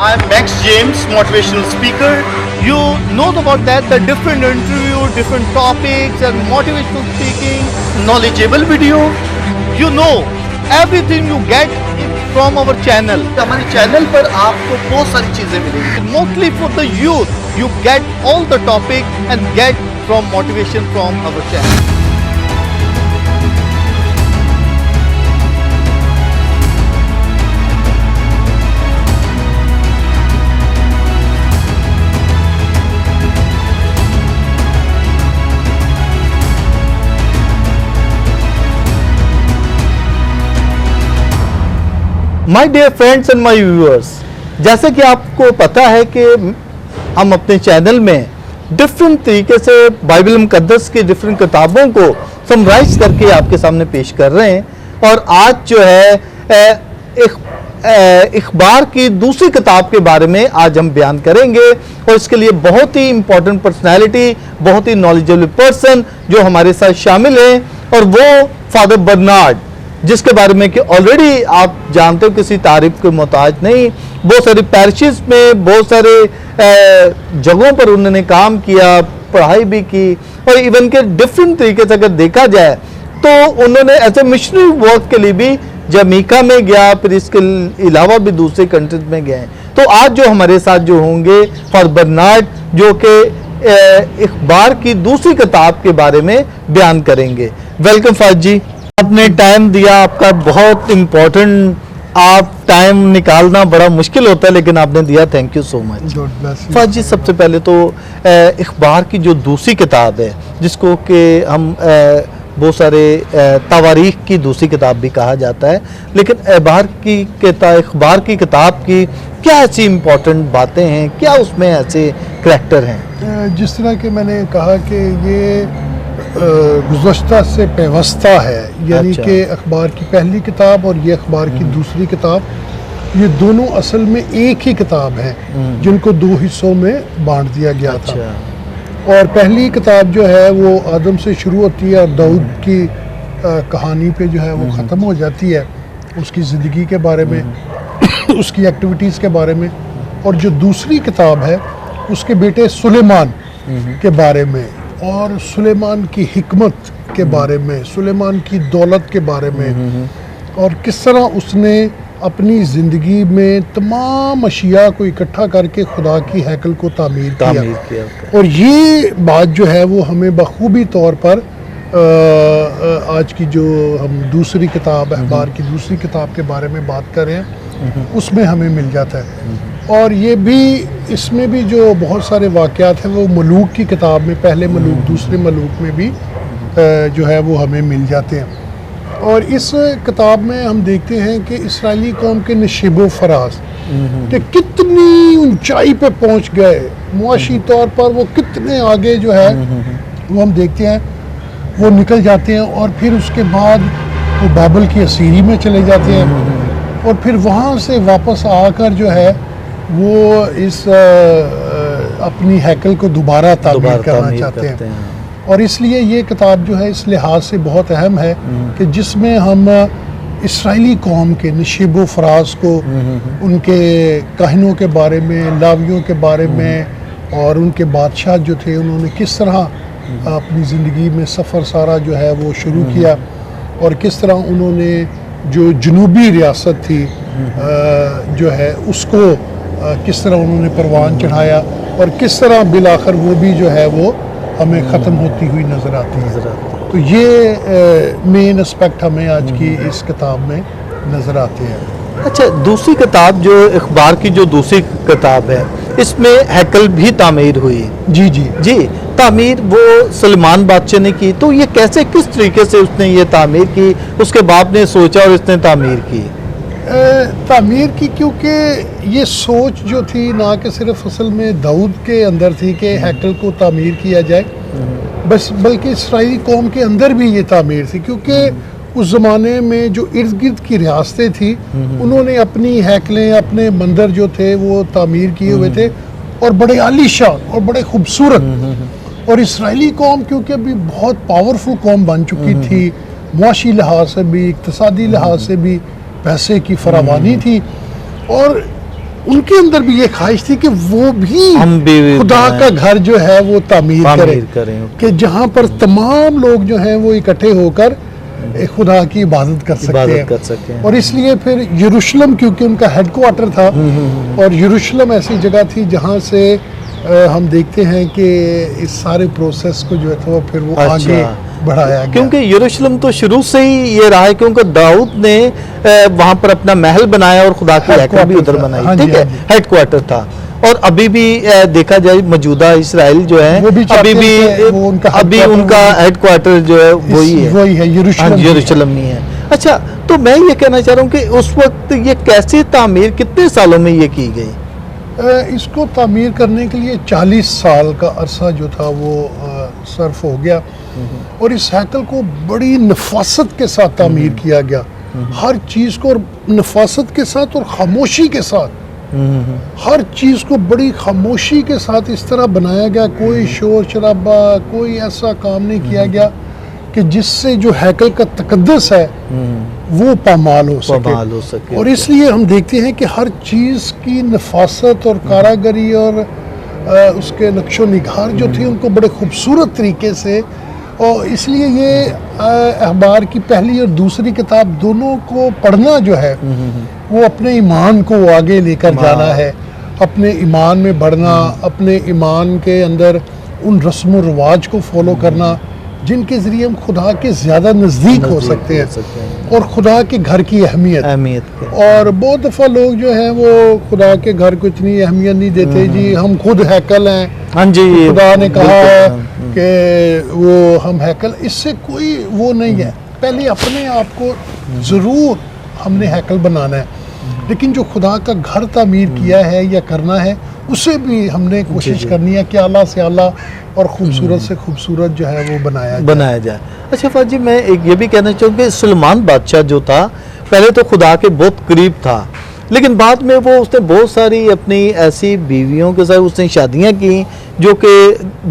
I'm Max James, motivational speaker. You know about that, the different interview, different topics and motivational speaking, knowledgeable video. You know, everything you get from our channel. हमारे channel पर आपको बहुत सारी चीजें मिलेंगी. Mostly for the youth, you get all the topic and get from motivation from our channel. My dear friends and my viewers, जैसे कि आपको पता है कि हम अपने चैनल में डिफरेंट तरीके से बाइबल मुकद्दस की डिफरेंट किताबों को समराइज करके आपके सामने पेश कर रहे हैं। और आज जो है इखबार की दूसरी किताब के बारे में आज हम बयान करेंगे और इसके लिए बहुत ही इम्पोर्टेंट पर्सनैलिटी, बहुत ही नॉलेजेबल पर्सन जो हमारे साथ शामिल हैं और वो फादर बर्नार्ड, जिसके बारे में कि ऑलरेडी आप जानते हो किसी तारीफ के मोहताज नहीं। बहुत सारी पैरिशेस में बहुत सारे जगहों पर उन्होंने काम किया, पढ़ाई भी की और इवन के डिफरेंट तरीके से अगर देखा जाए तो उन्होंने ऐसे मिशनरी वर्क के लिए भी जमैका में गया, फिर इसके अलावा भी दूसरे कंट्रीज में गए। तो आज जो हमारे साथ जो होंगे फादर बर्नार्ड, जो कि इखबार की दूसरी किताब के बारे में बयान करेंगे। वेलकम फादर जी, आपने टाइम दिया, आपका बहुत इम्पोर्टेंट, आप टाइम निकालना बड़ा मुश्किल होता है लेकिन आपने दिया, thank you so much. Father ji, सबसे पहले तो इखबार की जो दूसरी किताब है जिसको कि हम बहुत सारे तवारीख की दूसरी किताब भी कहा जाता है, लेकिन इखबार की किताब की क्या ऐसी इम्पोर्टेंट बातें हैं, क्या उसमें ऐसे करैक्टर हैं? जिस तरह के मैंने कहा कि ये गुज़श्ता से पेवस्ता है, यानी कि अखबार की पहली किताब और ये अखबार की दूसरी किताब, ये दोनों असल में एक ही किताब है जिनको दो हिस्सों में बांट दिया गया था। और पहली किताब जो है वो आदम से शुरू होती है और दाऊद की कहानी पे जो है वो ख़त्म हो जाती है, उसकी ज़िंदगी के बारे में, उसकी एक्टिविटीज़ के बारे में। और जो दूसरी किताब है उसके बेटे सुलेमान के बारे में और सुलेमान की हिकमत के बारे में, सुलेमान की दौलत के बारे में, और किस तरह उसने अपनी ज़िंदगी में तमाम अशिया को इकट्ठा करके खुदा की हैकल को तामीर किया। और ये बात जो है वो हमें बखूबी तौर पर आज की जो हम दूसरी किताब, अखबार की दूसरी किताब के बारे में बात कर रहे हैं, उसमें हमें मिल जाता है। और ये भी, इसमें भी जो बहुत सारे वाक़यात हैं वो मलूक की किताब में, पहले मलूक दूसरे मलूक में भी जो है वो हमें मिल जाते हैं। और इस किताब में हम देखते हैं कि इस्राएली कौम के नशीबो फराज कि कितनी ऊंचाई पे पहुंच गए, मुआशी तौर पर वो कितने आगे जो है वो हम देखते हैं। वो निकल जाते हैं और फिर उसके बाद वो बाबल की असीरी में चले जाते हैं और फिर वहाँ से वापस आकर जो है वो इस अपनी हैकल को दोबारा तामीर करना चाहते हैं। और इसलिए ये किताब जो है इस लिहाज से बहुत अहम है कि जिसमें हम इस्राएली कौम के नशीबो फराज को, उनके काहिनों के बारे में, लावियों के बारे में और उनके बादशाह जो थे उन्होंने किस तरह अपनी ज़िंदगी में सफ़र सारा जो है वो शुरू किया और किस तरह उन्होंने जो जनूबी रियासत थी जो है उसको किस तरह उन्होंने परवान चढ़ाया और किस तरह बिलाखिर वो भी जो है वो हमें ख़त्म होती हुई नज़र आती है। तो ये मेन एस्पेक्ट हमें आज की इस किताब में नज़र आते हैं। अच्छा, दूसरी किताब जो इखबार की जो दूसरी किताब है इसमें हैकल भी तामीर हुई। जी जी जी, तामीर वो सुलेमान बादशाह ने की। तो ये कैसे, किस तरीके से उसने ये तामीर की, उसके बाप ने सोचा और इसने तामीर की? तामीर की, क्योंकि ये सोच जो थी ना कि सिर्फ असल में दाऊद के अंदर थी कि हैकल को तामीर किया जाए, बस बल्कि इस्राएली कौम के अंदर भी ये तामीर थी। क्योंकि उस ज़माने में जो इर्द गिर्द की रियासतें थी उन्होंने अपनी हैकलें, अपने मंदिर जो थे वो तामीर किए हुए थे और बड़े आलीशान और बड़े खूबसूरत। और इस्राएली कौम क्योंकि अभी बहुत पावरफुल कौम बन चुकी थी, मुआशी लिहाज से भी, इक्तिसादी लिहाज से भी पैसे की फरावानी थी और उनके अंदर भी ये ख्वाहिश थी कि वो भी हम भी खुदा का घर जो है वो तामीर करें कि जहाँ पर तमाम लोग जो हैं वो इकट्ठे होकर खुदा की इबादत कर सकते हैं। और इसलिए फिर यरूशलेम, क्योंकि उनका हेडक्वार्टर था, और यरूशलेम ऐसी जगह थी जहाँ से हम देखते हैं कि इस सारे प्रोसेस को जो है तो फिर वो आगे बढ़ाया गया। क्योंकि यरूशलेम तो शुरू से ही ये रहा है, क्योंकि दाऊद ने वहाँ पर अपना महल बनाया और खुदा की हैकल भी उधर बनाई, ठीक है, हेडक्वार्टर था। और अभी भी देखा जाए मौजूदा इसराइल जो है अभी भी उनका हेडक्वार्टर जो है वही है यरूशलेम ही है। अच्छा, तो मैं ये कहना चाह रहा हूँ कि उस वक्त ये कैसे तामीर, कितने सालों में ये की गई? इसको तामीर करने के लिए 40 साल का अरसा जो था वो सर्फ हो गया, और इस हैकल को बड़ी नफासत के साथ तामीर किया गया, हर चीज़ को नफासत के साथ और खामोशी के साथ, हर चीज़ को बड़ी खामोशी के साथ इस तरह बनाया गया, कोई शोर शराबा, कोई ऐसा काम नहीं किया गया कि जिससे जो हैकल का तकद्दस है वो पामाल हो सके। और इसलिए हम देखते हैं कि हर चीज़ की नफासत और कारागरी और उसके नक्शो निगार जो थी उनको बड़े खूबसूरत तरीके से, और इसलिए ये अखबार की पहली और दूसरी किताब दोनों को पढ़ना जो है वो अपने ईमान को आगे लेकर जाना है, अपने ईमान में बढ़ना, अपने ईमान के अंदर उन रस्म व रिवाज को फॉलो करना जिनके ज़रिए हम खुदा के ज़्यादा नज़दीक हो सकते हैं, और खुदा के घर की अहमियत और बहुत दफ़ा लोग जो हैं वो खुदा के घर को इतनी अहमियत नहीं देते। जी हम खुद हैकल हैं, हाँ जी, खुदा ने कहा है कि वो हम हैकल, इससे कोई वो नहीं है। पहले अपने आप को ज़रूर हमने हैकल बनाना है, लेकिन जो खुदा का घर तामीर किया है या करना है उसे भी हमने कोशिश करनी है कि आला से आला और खूबसूरत से खूबसूरत जो है वो बनाया जाए। अच्छा फाजी, मैं एक ये भी कहना चाहूँगा कि सुलेमान बादशाह जो था पहले तो खुदा के बहुत करीब था, लेकिन बाद में वो उसने बहुत सारी अपनी ऐसी बीवियों के साथ उसने शादियाँ की जो कि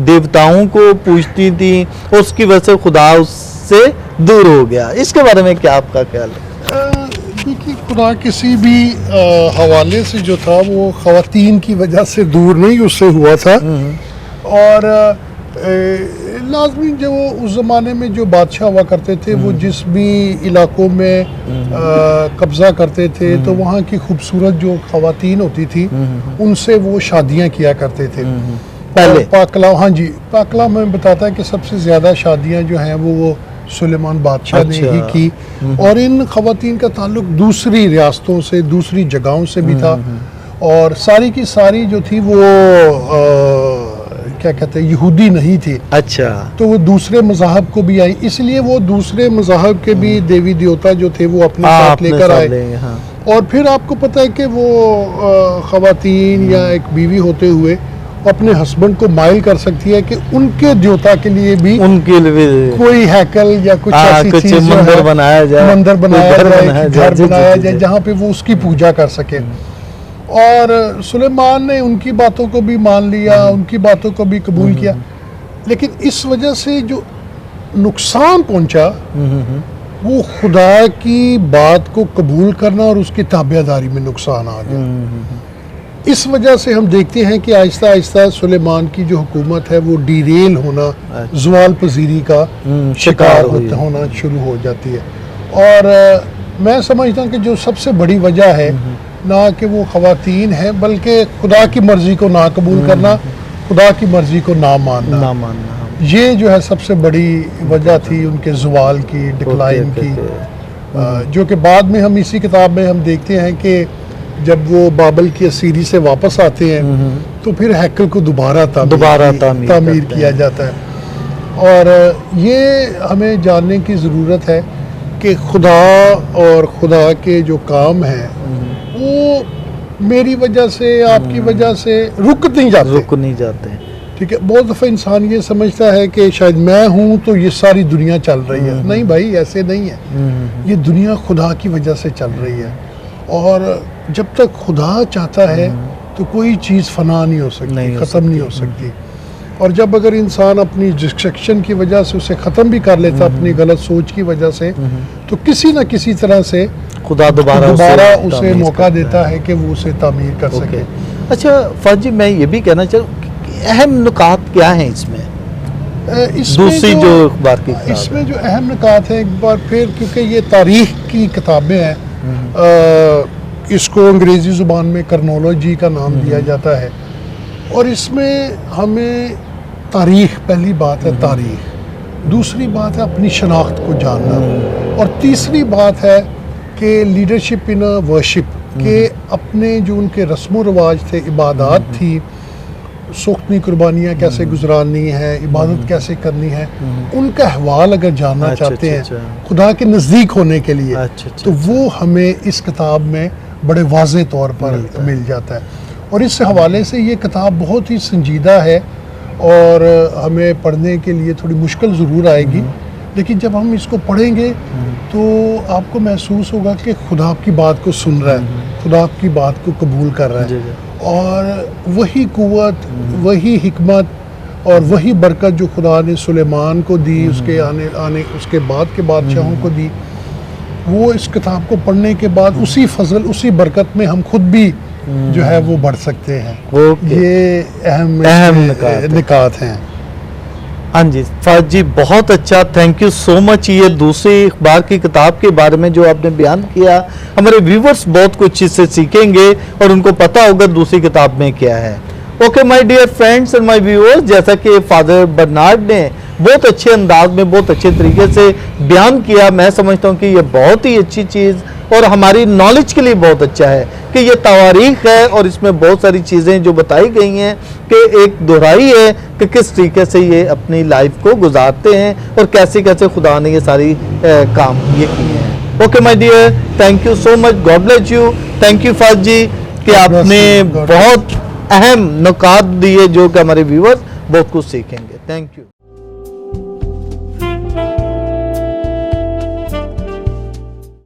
देवताओं को पूजती थी, उसकी वजह से खुदा उससे दूर हो गया। इसके बारे में क्या आपका ख्याल है? देखिए, खुदा किसी भी हवाले से जो था वो ख़वातीन की वजह से दूर नहीं उससे हुआ था, और लाजमी जो उस ज़माने में जो बादशाह हुआ करते थे वो जिस भी इलाकों में कब्ज़ा करते थे तो वहाँ की खूबसूरत जो ख़वातीन होती थी उनसे वो शादियाँ किया करते थे पहले। पाकलाम, हाँ जी, पाकलाम में बताता है कि सबसे ज़्यादा शादियाँ जो हैं वो सुलेमान बादशाह ने ही की, और इन ख़वातीन का ताल्लुक दूसरी रियासतों से, दूसरी जगहों से भी था, और सारी की सारी जो थी वो क्या कहते हैं यहूदी नहीं थी। अच्छा, तो वो दूसरे मज़हब को भी आई, इसलिए वो दूसरे मज़हब के भी देवी देवता जो थे वो अपने साथ लेकर आए। हाँ। और फिर आपको पता है कि वो ख़वातीन या एक बीवी होते हुए अपने हस्बैंड को माइल कर सकती है कि उनके देवता के लिए भी उनके लिए कोई हैकल या कुछ ऐसी चीज मंदिर बनाया जाए, घर बनाया जाए जहाँ पे वो उसकी पूजा कर सके। और सुलेमान ने उनकी बातों को भी मान लिया, उनकी बातों को भी कबूल किया, लेकिन इस वजह से जो नुकसान पहुंचा वो खुदा की बात को कबूल करना और उसकी ताबेदारी में नुकसान आ गया। इस वजह से हम देखते हैं कि आहिस्ता आहिस्ता सुलेमान की जो हुकूमत है वो डीरेल होना, ज़वाल पजीरी का शिकार होना शुरू हो जाती है। और मैं समझता हूँ कि जो सबसे बड़ी वजह है ना कि वो ख़वातीन है, बल्कि खुदा की मर्ज़ी को ना कबूल करना, खुदा की मर्ज़ी को ना मानना, ये जो है सबसे बड़ी वजह थी उनके ज़वाल की, डिक्लाइन की, जो कि बाद में हम इसी किताब में हम देखते हैं कि जब वो बाबल की असीरी से वापस आते हैं तो फिर हैकल को दोबारा तामीर किया जाता है। और ये हमें जानने की ज़रूरत है कि खुदा और खुदा के जो काम हैं वो मेरी वजह से, आपकी वजह से रुक नहीं जाते। ठीक है, बहुत दफ़ा इंसान ये समझता है कि शायद मैं हूँ तो ये सारी दुनिया चल रही है। नहीं भाई, ऐसे नहीं है। ये दुनिया खुदा की वजह से चल रही है, और जब तक खुदा चाहता है तो कोई चीज़ फना नहीं हो सकती, ख़त्म नहीं हो सकती। और जब अगर इंसान अपनी डिस्ट्रक्शन की वजह से उसे ख़त्म भी कर लेता, अपनी गलत सोच की वजह से, तो किसी न किसी तरह से खुदा दोबारा उसे तामीर मौका करता देता है कि वो उसे तामीर कर ओके। सके। अच्छा फहद जी, मैं ये भी कहना चाहूँ कि अहम नुकात क्या हैं इसमें, इसमें दूसरी जो अखबार की किताब इसमें जो अहम निकात है, एक बार फिर क्योंकि ये तारीख की किताबें हैं, इसको अंग्रेज़ी ज़ुबान में करनोलॉजी का नाम दिया जाता है, और इसमें हमें तारीख, पहली बात है तारीख, दूसरी बात है अपनी शनाख्त को जानना, और तीसरी बात है कि लीडरशिप इन वर्शिप के अपने जो उनके रस्म व रवाज थे, इबादत थी, सुख्तनी कुर्बानियाँ कैसे गुजरानी है, इबादत कैसे करनी है, उनका अहवाल अगर जानना चाहते हैं खुदा के नज़दीक होने के लिए, तो वो हमें इस किताब में बड़े वाज़े तौर पर मिल जाता है। और इस हवाले से ये किताब बहुत ही संजीदा है और हमें पढ़ने के लिए थोड़ी मुश्किल ज़रूर आएगी, लेकिन जब हम इसको पढ़ेंगे तो आपको महसूस होगा कि खुदा आपकी बात को सुन रहा है, खुदा आपकी बात को कबूल कर रहा है, और वही कुव्वत, वही हिकमत और वही बरकत जो खुदा ने सुलेमान को दी, उसके आने उसके बाद के बादशाहों को दी, वो इस किताब को पढ़ने के बाद उसी फजल, उसी बरकत में हम खुद भी जो है वो बढ़ सकते हैं। ये अहम निकात हैं। हाँ जी फहद जी, बहुत अच्छा, थैंक यू सो मच। ये दूसरी अखबार की किताब के बारे में जो आपने बयान किया, हमारे व्यूवर्स बहुत कुछ इससे सीखेंगे और उनको पता होगा दूसरी किताब में क्या है। Okay my dear friends and my viewers, जैसा कि फादर बर्नार्ड ने बहुत अच्छे अंदाज में, बहुत अच्छे तरीके से बयान किया, मैं समझता हूँ कि ये बहुत ही अच्छी चीज़ और हमारी नॉलेज के लिए बहुत अच्छा है कि ये तवारीख है और इसमें बहुत सारी चीज़ें जो बताई गई हैं कि एक दोहराई है कि किस तरीके से ये अपनी लाइफ को गुजारते हैं और कैसे कैसे खुदा ने ये सारी काम ये किए हैं। Okay my dear, thank you so much, God bless you. Thank you Fahad ji कि आपने बहुत अहम नुकात दिए जो कि हमारे व्यूअर्स बहुत कुछ सीखेंगे। Thank you.